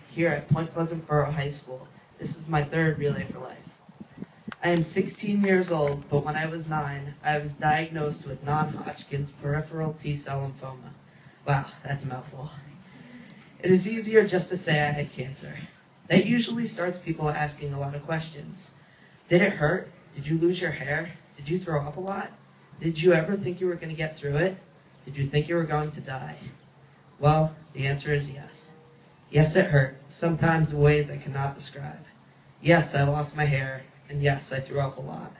here at Point Pleasant Borough High School. This is my third Relay for Life. I am 16 years old, but when I was 9, I was diagnosed with non-Hodgkin's peripheral T-cell lymphoma. Wow, that's a mouthful. It is easier just to say I had cancer. That usually starts people asking a lot of questions. Did it hurt? Did you lose your hair? Did you throw up a lot? Did you ever think you were going to get through it? Did you think you were going to die? Well, the answer is yes. Yes, it hurt, sometimes in ways I cannot describe. Yes, I lost my hair, and yes, I threw up a lot.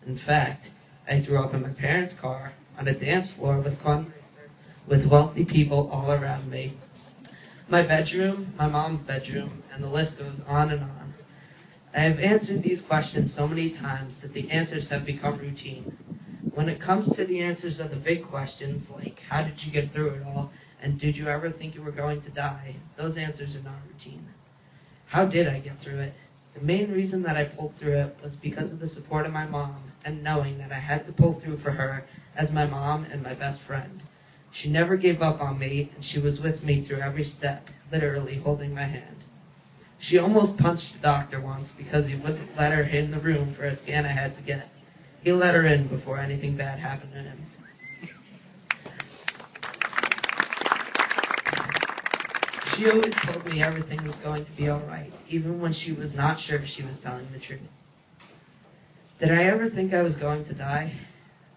In fact, I threw up in my parents' car, on a dance floor with wealthy people all around me. My bedroom, my mom's bedroom, and the list goes on and on. I have answered these questions so many times that the answers have become routine. When it comes to the answers of the big questions, like how did you get through it all, and did you ever think you were going to die, those answers are not routine. How did I get through it? The main reason that I pulled through it was because of the support of my mom and knowing that I had to pull through for her as my mom and my best friend. She never gave up on me, and she was with me through every step, literally holding my hand. She almost punched the doctor once because he wouldn't let her in the room for a scan I had to get. He let her in before anything bad happened to him. She always told me everything was going to be all right, even when she was not sure she was telling the truth. Did I ever think I was going to die?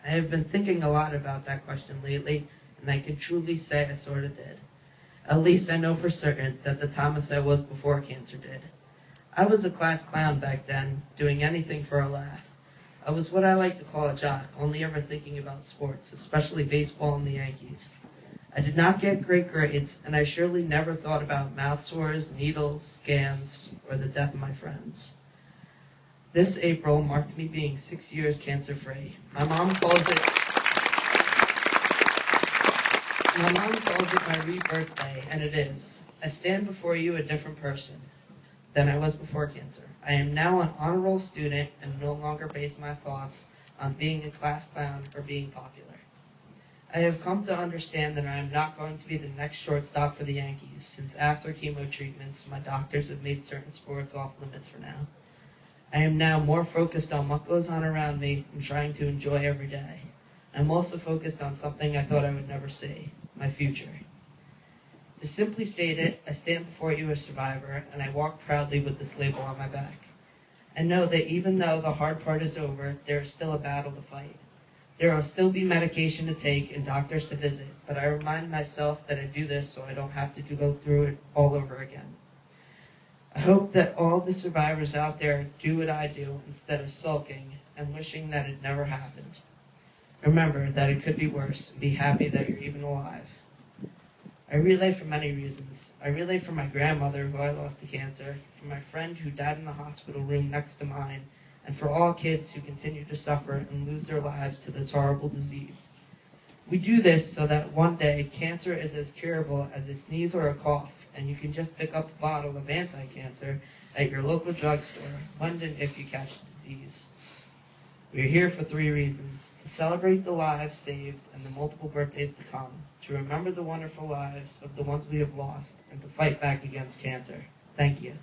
I have been thinking a lot about that question lately, and I can truly say I sort of did. At least I know for certain that the Thomas I was before cancer did. I was a class clown back then, doing anything for a laugh. I was what I like to call a jock, only ever thinking about sports, especially baseball and the Yankees. I did not get great grades, and I surely never thought about mouth sores, needles, scans, or the death of my friends. This April marked me being 6 years cancer-free. My mom calls it my rebirth day, and it is. I stand before you a different person than I was before cancer. I am now an honor roll student and no longer base my thoughts on being a class clown or being popular. I have come to understand that I am not going to be the next shortstop for the Yankees, since after chemo treatments, my doctors have made certain sports off limits for now. I am now more focused on what goes on around me and trying to enjoy every day. I'm also focused on something I thought I would never see, my future. To simply state it, I stand before you a survivor, and I walk proudly with this label on my back. I know that even though the hard part is over, there is still a battle to fight. There will still be medication to take and doctors to visit, but I remind myself that I do this so I don't have to go through it all over again. I hope that all the survivors out there do what I do instead of sulking and wishing that it never happened. Remember that it could be worse, and be happy that you're even alive. I relay for many reasons. I relay for my grandmother, who I lost to cancer, for my friend who died in the hospital room next to mine, and for all kids who continue to suffer and lose their lives to this horrible disease. We do this so that one day cancer is as curable as a sneeze or a cough, and you can just pick up a bottle of anti-cancer at your local drugstore, when and if you catch the disease. We are here for 3 reasons: to celebrate the lives saved and the multiple birthdays to come, to remember the wonderful lives of the ones we have lost, and to fight back against cancer. Thank you.